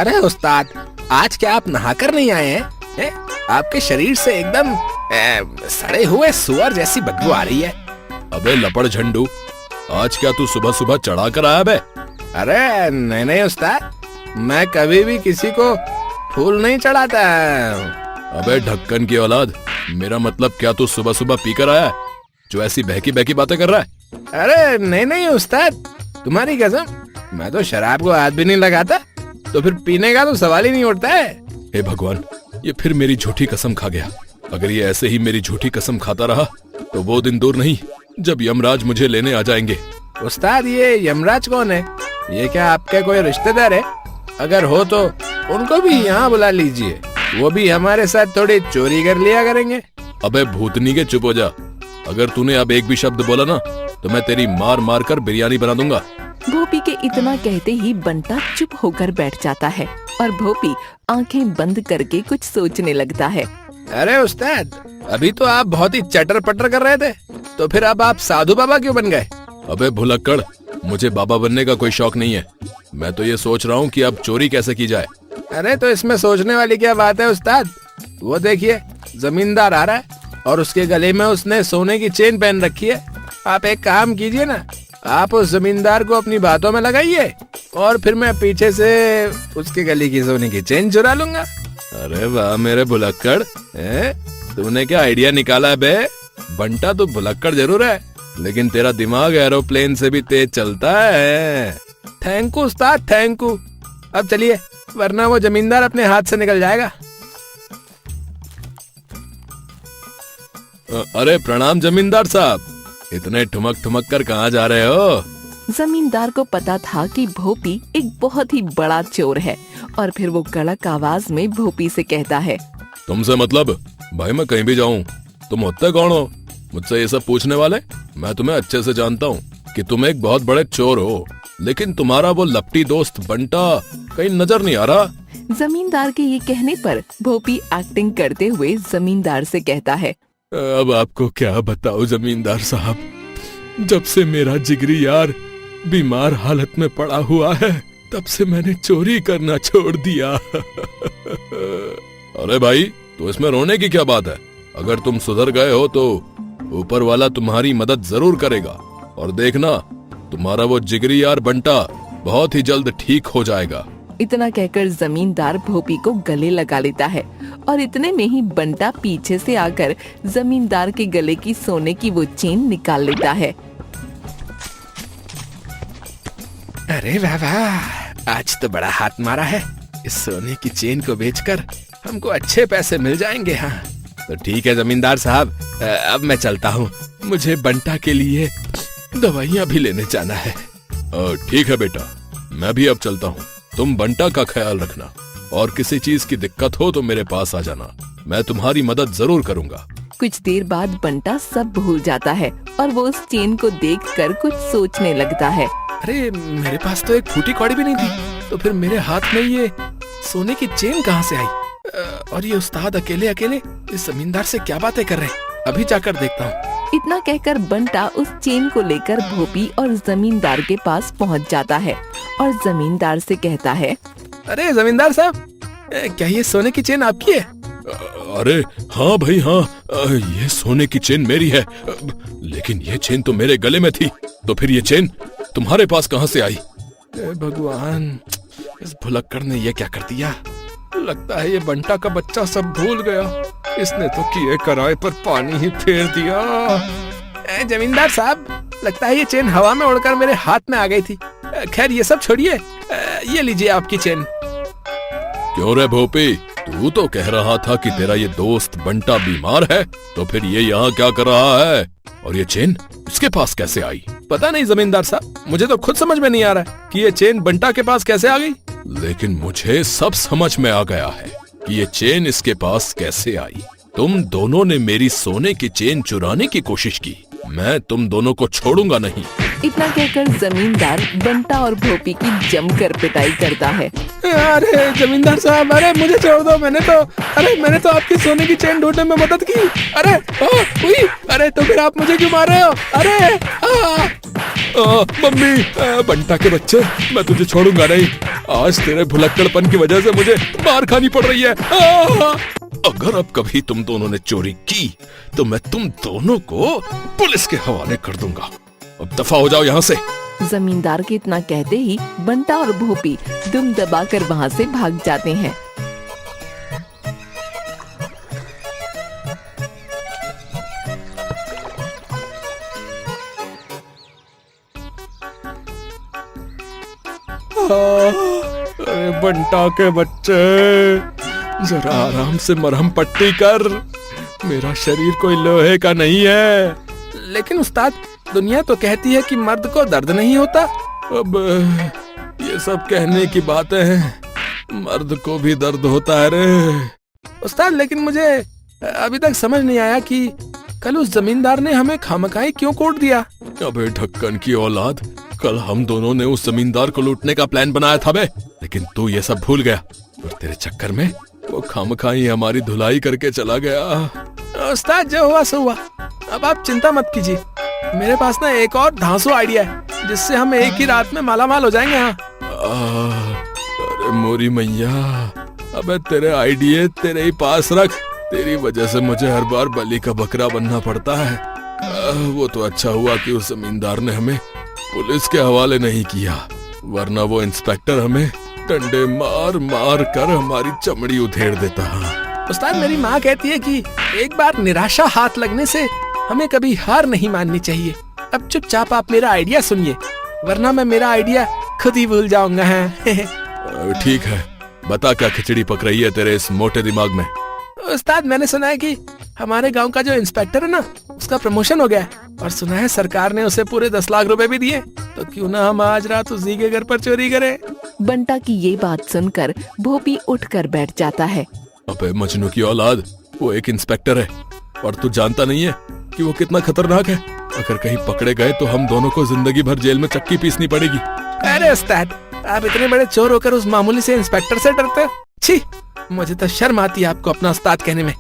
अरे उस्ताद, आज क्या आप नहाकर नहीं आए हैं? आपके शरीर से एकदम सड़े हुए सुअर जैसी बदबू आ रही है। अबे लपड़ झंडू, आज क्या तू सुबह सुबह चढ़ा कर आया बे? अरे नहीं उस्ताद, मैं कभी भी किसी को फूल नहीं चढ़ाता। अबे ढक्कन की औलाद, मेरा मतलब क्या तू सुबह सुबह पीकर आया जो ऐसी बहकी बहकी बातें कर रहा है? अरे नहीं उस्ताद, तुम्हारी कसम, मैं तो शराब को हाथ भी नहीं लगाता, तो फिर पीने का तो सवाल ही नहीं उठता है। हे भगवान, ये फिर मेरी झूठी कसम खा गया। अगर ये ऐसे ही मेरी झूठी कसम खाता रहा तो वो दिन दूर नहीं जब यमराज मुझे लेने आ जाएंगे। उस्ताद, ये यमराज कौन है? ये क्या आपके कोई रिश्तेदार है? अगर हो तो उनको भी यहाँ बुला लीजिए, वो भी हमारे साथ थोड़ी चोरी कर लिया करेंगे। अबे भूतनी के, चुप हो जा। अगर तूने अब एक भी शब्द बोला ना तो मैं तेरी मार मार कर बिरयानी बना दूंगा। भोपी के इतना कहते ही बंटा चुप होकर बैठ जाता है और भोपी आंखें बंद करके कुछ सोचने लगता है। अरे उस्ताद, अभी तो आप बहुत ही चटर पटर कर रहे थे, तो फिर अब आप साधु बाबा क्यों बन गए? अबे भुलक्कड़, मुझे बाबा बनने का कोई शौक नहीं है। मैं तो ये सोच रहा हूँ कि अब चोरी कैसे की जाए। अरे तो इसमें सोचने वाली क्या बात है उस्ताद? वो देखिए, जमींदार आ रहा है और उसके गले में उसने सोने की चेन पहन रखी है। आप एक काम कीजिए ना, आप उस जमींदार को अपनी बातों में लगाइए और फिर मैं पीछे से उसके गले की सोने की चेन चुरा लूंगा। अरे वाह मेरे भुलक्कड़, तूने क्या आइडिया निकाला है बे? बंटा तो भुलक्कड़ जरूर है, लेकिन तेरा दिमाग एरोप्लेन से भी तेज चलता है। Thank you Ustad, thank you. अब चलिए, वरना वो जमींदार अपने हाथ से निकल जाएगा। अरे प्रणाम जमींदार साहब, इतने ठुमक ठुमक कर कहाँ जा रहे हो? जमींदार को पता था कि भोपी एक बहुत ही बड़ा चोर है और फिर वो कड़क आवाज में भोपी से कहता है, तुमसे मतलब? भाई मैं कहीं भी जाऊँ, तुम होते कौन हो मुझसे ये सब पूछने वाले? मैं तुम्हें अच्छे से जानता हूँ कि तुम एक बहुत बड़े चोर हो, लेकिन तुम्हारा वो लपटी दोस्त बंटा कहीं नजर नहीं आ रहा। जमींदार के ये कहने पर भोपी एक्टिंग करते हुए जमींदार से कहता है, अब आपको क्या बताऊं जमींदार साहब, जब से मेरा जिगरी यार बीमार हालत में पड़ा हुआ है तब से मैंने चोरी करना छोड़ दिया। अरे भाई, तो इसमें रोने की क्या बात है? अगर तुम सुधर गए हो तो ऊपर वाला तुम्हारी मदद जरूर करेगा, और देखना तुम्हारा वो जिगरी यार बंटा बहुत ही जल्द ठीक हो जाएगा। इतना कहकर जमींदार भोपी को गले लगा लेता है और इतने में ही बंटा पीछे से आकर जमींदार के गले की सोने की वो चेन निकाल लेता है। अरे वाह, आज तो बड़ा हाथ मारा है। इस सोने की चेन को बेचकर हमको अच्छे पैसे मिल जाएंगे। हाँ तो ठीक है जमींदार साहब, अब मैं चलता हूँ, मुझे बंटा के लिए दवाइयाँ भी लेने जाना है। ठीक है बेटा, मैं भी अब चलता हूँ। तुम बंटा का ख्याल रखना, और किसी चीज की दिक्कत हो तो मेरे पास आ जाना, मैं तुम्हारी मदद जरूर करूँगा। कुछ देर बाद बंटा सब भूल जाता है और वो उस चेन को देखकर कुछ सोचने लगता है। अरे मेरे पास तो एक फूटी कौड़ी भी नहीं थी, तो फिर मेरे हाथ में ये सोने की चेन कहाँ से आई? और ये उस्ताद अकेले अकेले इस जमींदार से क्या बातें कर रहे हैं? अभी जाकर देखता हूँ। इतना कहकर बंटा उस चेन को लेकर भोपी और जमींदार के पास पहुंच जाता है और जमींदार से कहता है, अरे जमींदार साहब, क्या ये सोने की चेन आपकी है? अरे हाँ भाई हाँ, ये सोने की चेन मेरी है, लेकिन ये चेन तो मेरे गले में थी, तो फिर ये चेन तुम्हारे पास कहाँ से आई? भगवान, इस भुलक्कड़ ने ये क्या कर दिया? लगता है ये बंटा का बच्चा सब भूल गया। इसने तो किए कराए पर पानी ही फेर दिया। जमींदार साहब, लगता है ये चेन हवा में उड़कर मेरे हाथ में आ गई थी। खैर ये सब छोड़िए, ये लीजिए आपकी चेन। क्यों रे भोपी, तू तो कह रहा था कि तेरा ये दोस्त बंटा बीमार है, तो फिर ये यहाँ क्या कर रहा है? और ये चेन इसके पास कैसे आई? पता नहीं जमींदार साहब, मुझे तो खुद समझ में नहीं आ रहा कि ये चेन बंटा के पास कैसे आ गई। लेकिन मुझे सब समझ में आ गया है कि ये चेन इसके पास कैसे आई। तुम दोनों ने मेरी सोने की चेन चुराने की कोशिश की, मैं तुम दोनों को छोड़ूंगा नहीं। इतना कहकर जमींदार बंटा और भोपी की जमकर पिटाई करता है। अरे जमींदार साहब, अरे मुझे छोड़ दो, मैंने तो आपकी सोने की चेन ढूंढने में मदद की। अरे तो फिर आप मुझे क्यों मार रहे हो? अरे मम्मी, बंटा के बच्चे, मैं तुझे छोड़ूंगा नहीं। आज तेरे भुलक्कड़पन की वजह से मुझे मार खानी पड़ रही है। अगर अब कभी तुम दोनों ने चोरी की तो मैं तुम दोनों को पुलिस के हवाले कर दूंगा। अब दफा हो जाओ यहाँ से। जमींदार के इतना कहते ही बंटा और भोपी दुम दबाकर वहाँ से भाग जाते हैं। अरे बंटा के बच्चे, जरा आराम से मरहम पट्टी कर। मेरा शरीर कोई लोहे का नहीं है। लेकिन उस्ताद, दुनिया तो कहती है कि मर्द को दर्द नहीं होता। अब ये सब कहने की बातें हैं, मर्द को भी दर्द होता है रे। उस्ताद, लेकिन मुझे अभी तक समझ नहीं आया कि कल उस जमींदार ने हमें खामखाई क्यों कोट दिया। अबे ढक्कन की औलाद, कल हम दोनों ने उस जमींदार को लूटने का प्लान बनाया था बे, लेकिन तू ये सब भूल गया और तेरे चक्कर में वो खामखाई हमारी धुलाई करके चला गया। उस्ताद, जो हुआ सो हुआ। अब आप चिंता मत कीजिए, मेरे पास ना एक और धांसू आइडिया है जिससे हम एक ही रात में मालामाल हो जाएंगे। हाँ। अरे मोरी मैया, अबे तेरे आइडिया तेरे ही पास रख। तेरी वजह से मुझे हर बार बलि का बकरा बनना पड़ता है। वो तो अच्छा हुआ कि उस जमींदार ने हमें पुलिस के हवाले नहीं किया, वरना वो इंस्पेक्टर हमें डंडे मार मार कर हमारी चमड़ी उधेड़ देता। उस्ताद, मेरी माँ कहती है कि एक बार निराशा हाथ लगने से हमें कभी हार नहीं माननी चाहिए। अब चुपचाप आप मेरा आइडिया सुनिए, वरना मैं मेरा आइडिया खुद ही भूल जाऊंगा। ठीक है, बता क्या खिचड़ी पक रही है तेरे इस मोटे दिमाग में। उस्ताद, मैंने सुना है कि हमारे गांव का जो इंस्पेक्टर है ना, उसका प्रमोशन हो गया है और सुना है सरकार ने उसे पूरे 10 लाख रुपए भी दिए। तो क्यों ना हम आज रात उसी के घर पर चोरी करें। बंटा की ये बात सुनकर भोपी उठकर बैठ जाता है। अबे मजनू की औलाद, वो एक इंस्पेक्टर है और तू जानता नहीं है कि वो कितना खतरनाक है। अगर कहीं पकड़े गए तो हम दोनों को जिंदगी भर जेल में चक्की पीसनी पड़ेगी। अरे उस्ताद, आप इतने बड़े चोर होकर उस मामूली से इंस्पेक्टर से डरते हो? छी, मुझे तो शर्म आती है आपको अपना उस्ताद कहने में।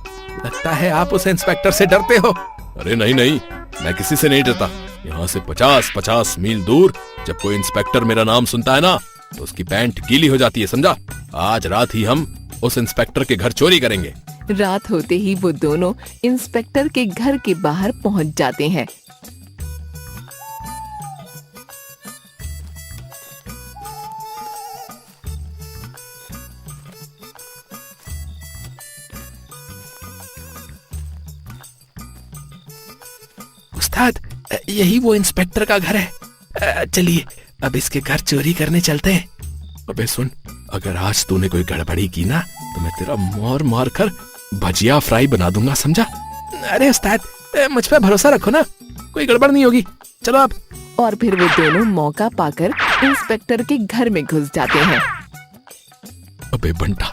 लगता है आप उस इंस्पेक्टर से डरते हो। अरे नहीं नहीं, मैं किसी से नहीं डरता। यहाँ से 50-50 मील दूर जब कोई इंस्पेक्टर मेरा नाम सुनता है ना, तो उसकी पैंट गीली हो जाती है, समझा। आज रात ही हम उस इंस्पेक्टर के घर चोरी करेंगे। रात होते ही वो दोनों इंस्पेक्टर के घर के बाहर पहुंच जाते हैं। उस्ताद, यही वो इंस्पेक्टर का घर है। चलिए अब इसके घर चोरी करने चलते हैं। अबे सुन, अगर आज तूने कोई गड़बड़ी की ना तो मैं तेरा मार मार कर भजिया फ्राई बना दूंगा, समझा। अरे उस्ताद, मुझ पे भरोसा रखो ना, कोई गड़बड़ नहीं होगी। चलो अब। और फिर वो दोनों मौका पाकर इंस्पेक्टर के घर में घुस जाते हैं। अबे बंटा,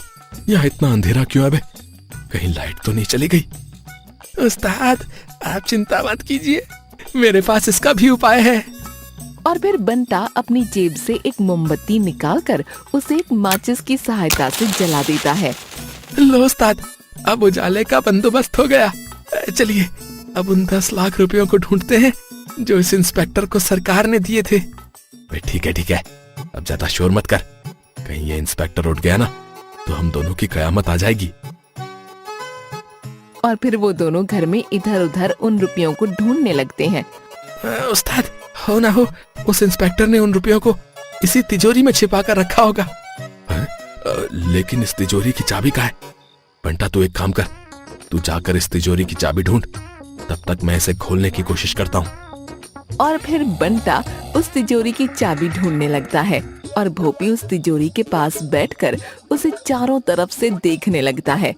यहाँ इतना अंधेरा क्यों है बे? कहीं लाइट तो नहीं चली गई? उस्ताद, आप चिंता मत कीजिए, मेरे पास इसका भी उपाय है। और फिर बंटा अपनी जेब से एक मोमबत्ती निकालकर उसे एक माचिस की सहायता से जला देता है। लो उस्ताद, अब उजाले का बंदोबस्त हो गया। चलिए अब उन 10 लाख रुपयों को ढूंढते हैं जो इस इंस्पेक्टर को सरकार ने दिए थे। ठीक है ठीक है, अब ज्यादा शोर मत कर। कहीं ये इंस्पेक्टर उठ गया ना तो हम दोनों की कयामत आ जाएगी। और फिर वो दोनों घर में इधर उधर उन रुपयों को ढूंढने लगते हैं। उस्ताद, हो ना हो उस इंस्पेक्टर ने उन रुपयों को इसी तिजोरी में छिपा कर रखा होगा। लेकिन इस तिजोरी की चाबी कहाँ है? बंटा, तू एक काम कर, तू जाकर इस तिजोरी की चाबी ढूंढ, तब तक मैं इसे खोलने की कोशिश करता हूँ। और फिर बंटा उस तिजोरी की चाबी ढूंढने लगता है और भोपी उस तिजोरी के पास बैठकर उसे चारों तरफ से देखने लगता है।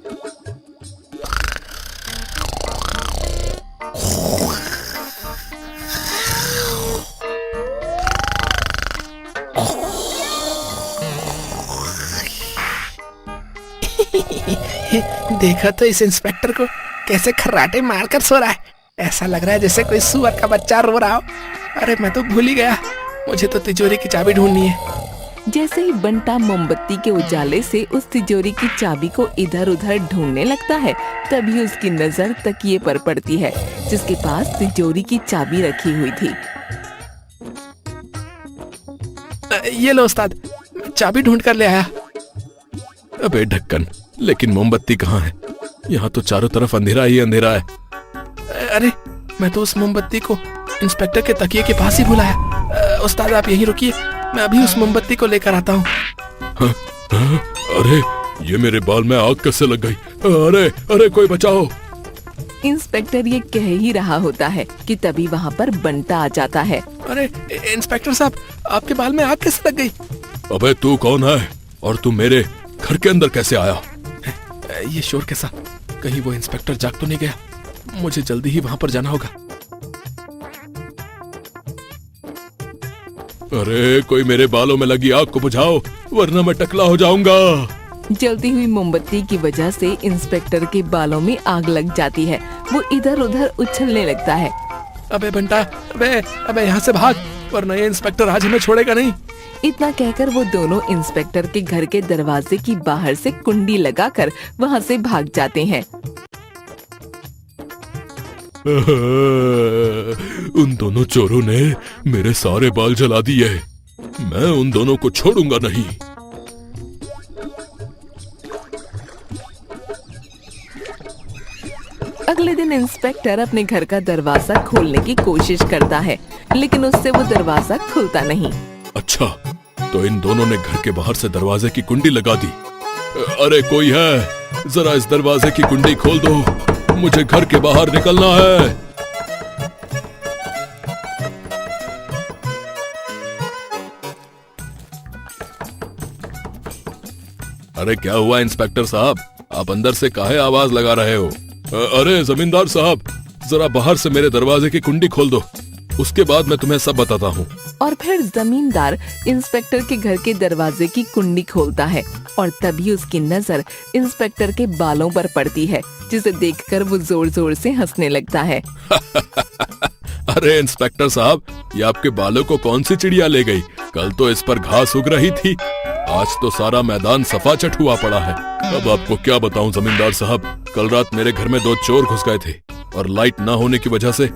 देखा तो इस इंस्पेक्टर को कैसे खर्राटे मारकर सो रहा है। ऐसा लग रहा है जैसे कोई सुअर का बच्चा रो रहा हो। अरे मैं तो भूल ही गया, मुझे तो तिजोरी की चाबी ढूंढनी है। जैसे ही बंटा मोमबत्ती के उजाले से उस तिजोरी की चाबी को इधर उधर ढूंढने लगता है, तभी उसकी नजर तकिए पर पड़ती है जिसके पास तिजोरी की चाबी रखी हुई थी। ये लो उस्ताद, मैं चाबी ढूंढ कर ले आया। अबे ढक्कन, लेकिन मोमबत्ती कहाँ है? यहाँ तो चारों तरफ अंधेरा ही अंधेरा है। अरे मैं तो उस मोमबत्ती को इंस्पेक्टर के तकिए के पास ही भुलाया। उस्ताद आप यहीं रुकिए, मैं अभी उस मोमबत्ती को लेकर आता हूँ। अरे ये मेरे बाल में आग कैसे लग गई? अरे अरे कोई बचाओ। इंस्पेक्टर ये कह ही रहा होता है कि तभी वहाँ पर बंटा आ जाता है। अरे इंस्पेक्टर साहब, आपके बाल में आग कैसे लग गई? अबे तू कौन है और तू मेरे घर के अंदर कैसे आया? ये शोर कैसा? कहीं वो इंस्पेक्टर जाग तो नहीं गया? मुझे जल्दी ही वहाँ पर जाना होगा। अरे कोई मेरे बालों में लगी आग को बुझाओ, वरना मैं टकला हो जाऊंगा। जलती हुई मोमबत्ती की वजह से इंस्पेक्टर के बालों में आग लग जाती है। वो इधर उधर उछलने लगता है। अबे बंटा, अबे यहाँ से भाग, वरना ये इंस्पेक्टर आज हमें छोड़ेगा नहीं। इतना कहकर वो दोनों इंस्पेक्टर के घर के दरवाजे की बाहर से कुंडी लगाकर वहाँ से भाग जाते हैं। उन दोनों चोरों ने मेरे सारे बाल जला दिए। मैं उन दोनों को छोड़ूंगा नहीं। अगले दिन इंस्पेक्टर अपने घर का दरवाजा खोलने की कोशिश करता है, लेकिन उससे वो दरवाजा खुलता नहीं। अच्छा, तो इन दोनों ने घर के बाहर से दरवाजे की कुंडी लगा दी। अरे कोई है, जरा इस दरवाजे की कुंडी खोल दो, मुझे घर के बाहर निकलना है। अरे क्या हुआ इंस्पेक्टर साहब, आप अंदर से काहे आवाज लगा रहे हो? अरे जमींदार साहब, जरा बाहर से मेरे दरवाजे की कुंडी खोल दो, उसके बाद मैं तुम्हें सब बताता हूँ। और फिर जमींदार इंस्पेक्टर के घर के दरवाजे की कुंडी खोलता है और तभी उसकी नजर इंस्पेक्टर के बालों पर पड़ती है, जिसे देखकर वो जोर जोर से हंसने लगता है। अरे इंस्पेक्टर साहब, ये आपके बालों को कौन सी चिड़िया ले गई? कल तो इस पर घास उग रही थी, आज तो सारा मैदान सफा चट हुआ पड़ा है। अब आपको क्या बताऊं जमींदार साहब, कल रात मेरे घर में 2 चोर घुस गए थे और लाइट ना होने की वजह से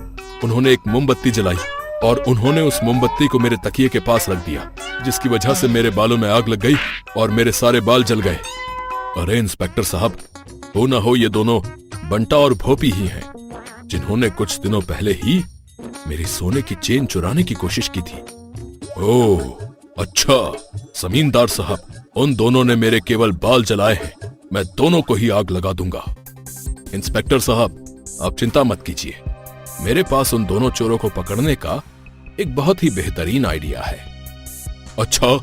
उन्होंने एक मोमबत्ती जलाई और उन्होंने उस मोमबत्ती को मेरे तकिए के पास रख दिया, जिसकी वजह से मेरे बालों में आग लग गई और मेरे सारे बाल जल गए। अरे इंस्पेक्टर साहब, हो ना हो ये दोनों बंटा और भोपी ही हैं, जिन्होंने कुछ दिनों पहले ही मेरी सोने की चेन चुराने की कोशिश की थी। ओह अच्छा जमींदार साहब, उन दोनों ने मेरे केवल बाल जलाए हैं, मैं दोनों को ही आग लगा दूंगा। इंस्पेक्टर साहब आप चिंता मत कीजिए, मेरे पास उन दोनों चोरों को पकड़ने का एक बहुत ही बेहतरीन आइडिया है। अच्छा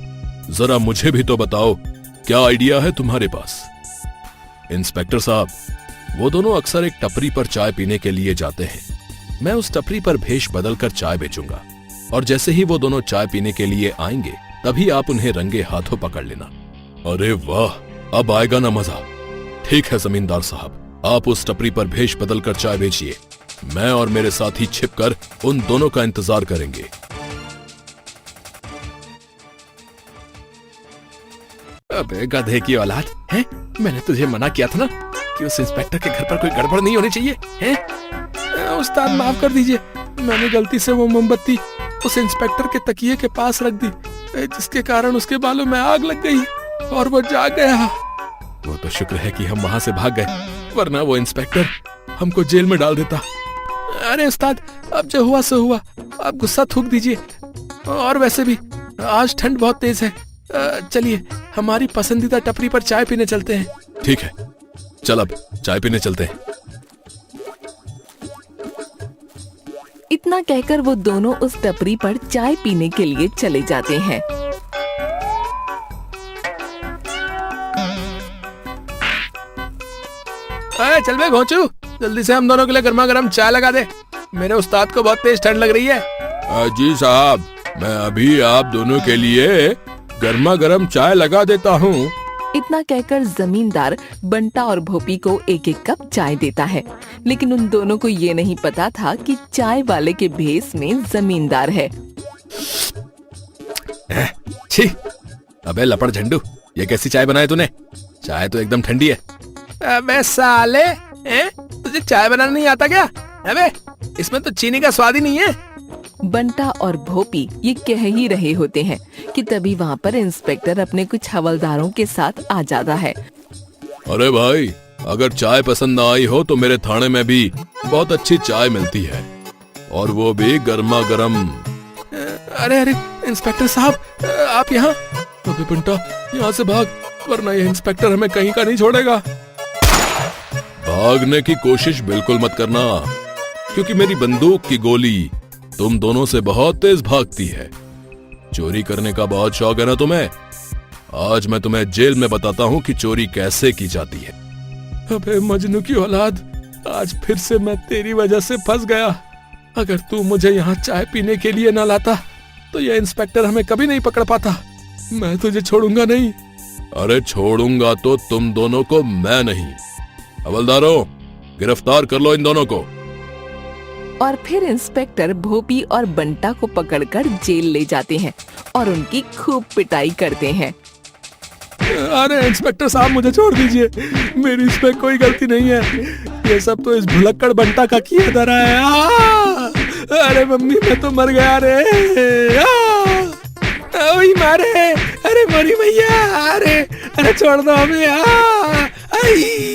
जरा मुझे भी तो बताओ, क्या आइडिया है तुम्हारे पास? इंस्पेक्टर साहब, वो दोनों अक्सर एक टपरी पर चाय पीने के लिए जाते हैं। मैं उस टपरी पर भेष बदलकर चाय बेचूंगा और जैसे ही वो दोनों चाय पीने के लिए आएंगे तभी आप उन्हें रंगे हाथों पकड़ लेना। अरे वाह, अब आएगा ना मजा। ठीक है जमींदार साहब, आप उस टपरी पर भेष बदलकर चाय बेचिए, मैं और मेरे साथी छिपकर उन दोनों का इंतजार करेंगे। अबे गधे की औलाद है, मैंने तुझे मना किया था ना कि उस इंस्पेक्टर के घर पर कोई गड़बड़ नहीं होनी चाहिए है? उस्ताद माफ कर दीजिए, मैंने गलती से वो मोमबत्ती उस इंस्पेक्टर के तकिए के पास रख दी, जिसके कारण उसके बालों में आग लग गई और वो जाग गया। वो तो शुक्र है कि हम वहां से भाग गए, वरना वो इंस्पेक्टर हमको जेल में डाल देता। अरे उस्ताद, अब जो हुआ सो हुआ, आप गुस्सा थूक दीजिए। और वैसे भी आज ठंड बहुत तेज है, चलिए हमारी पसंदीदा टपरी पर चाय पीने चलते हैं। ठीक है, चल अब चाय पीने चलते हैं। इतना कहकर वो दोनों उस टपरी पर चाय पीने के लिए चले जाते हैं। चल बे घोंचू, जल्दी से हम दोनों के लिए गर्मा गर्म चाय लगा दे, मेरे उस्ताद को बहुत तेज ठंड लग रही है। जी साहब, मैं अभी आप दोनों के लिए गर्मा गर्म चाय लगा देता हूँ। इतना कहकर जमींदार बंटा और भोपी को एक एक कप चाय देता है, लेकिन उन दोनों को ये नहीं पता था कि चाय वाले के भेस में जमींदार है। छी, अबे लपड़ झंडू, ये कैसी चाय बनाई तूने? चाय तो एकदम ठंडी है। अबे साले, तुझे चाय बनाना नहीं आता क्या? अबे इसमें तो चीनी का स्वाद ही नहीं है। बंटा और भोपी ये कह ही रहे होते हैं कि तभी वहाँ पर इंस्पेक्टर अपने कुछ हवलदारों के साथ आ जाता है। अरे भाई, अगर चाय पसंद ना आई हो तो मेरे थाने में भी बहुत अच्छी चाय मिलती है, और वो भी गर्मा गर्म। अरे अरे इंस्पेक्टर साहब, आप यहाँ? अबे बंटा, यहाँ से भाग, वरना ये इंस्पेक्टर हमें कहीं का नहीं छोड़ेगा। भागने की कोशिश बिल्कुल मत करना, क्योंकि मेरी बंदूक की गोली तुम दोनों से बहुत तेज भागती है। चोरी करने का बहुत शौक है ना तुम्हें? आज मैं तुम्हें जेल में बताता हूँ कि चोरी कैसे की जाती है। अबे मजनू की औलाद, आज फिर से मैं तेरी वजह से फंस गया। अगर तू मुझे यहाँ चाय पीने के लिए ना लाता तो ये इंस्पेक्टर हमें कभी नहीं पकड़ पाता। मैं तुझे छोड़ूंगा नहीं। अरे छोड़ूंगा तो तुम दोनों को मैं नहीं। हवलदारों, गिरफ्तार कर लो इन दोनों को। और फिर इंस्पेक्टर भोपी और बंटा को पकड़कर जेल ले जाते हैं और उनकी खूब पिटाई करते हैं। अरे इंस्पेक्टर साहब, मुझे छोड़ दीजिए, मेरी इसमें कोई गलती नहीं है। ये सब तो इस भुलक्कड़ बंटा का किया धरा है। अरे मम्मी, मैं तो मर गया रे। ओए मारे, अरे मोरी भैया, अरे छोड़ दो हमें। आई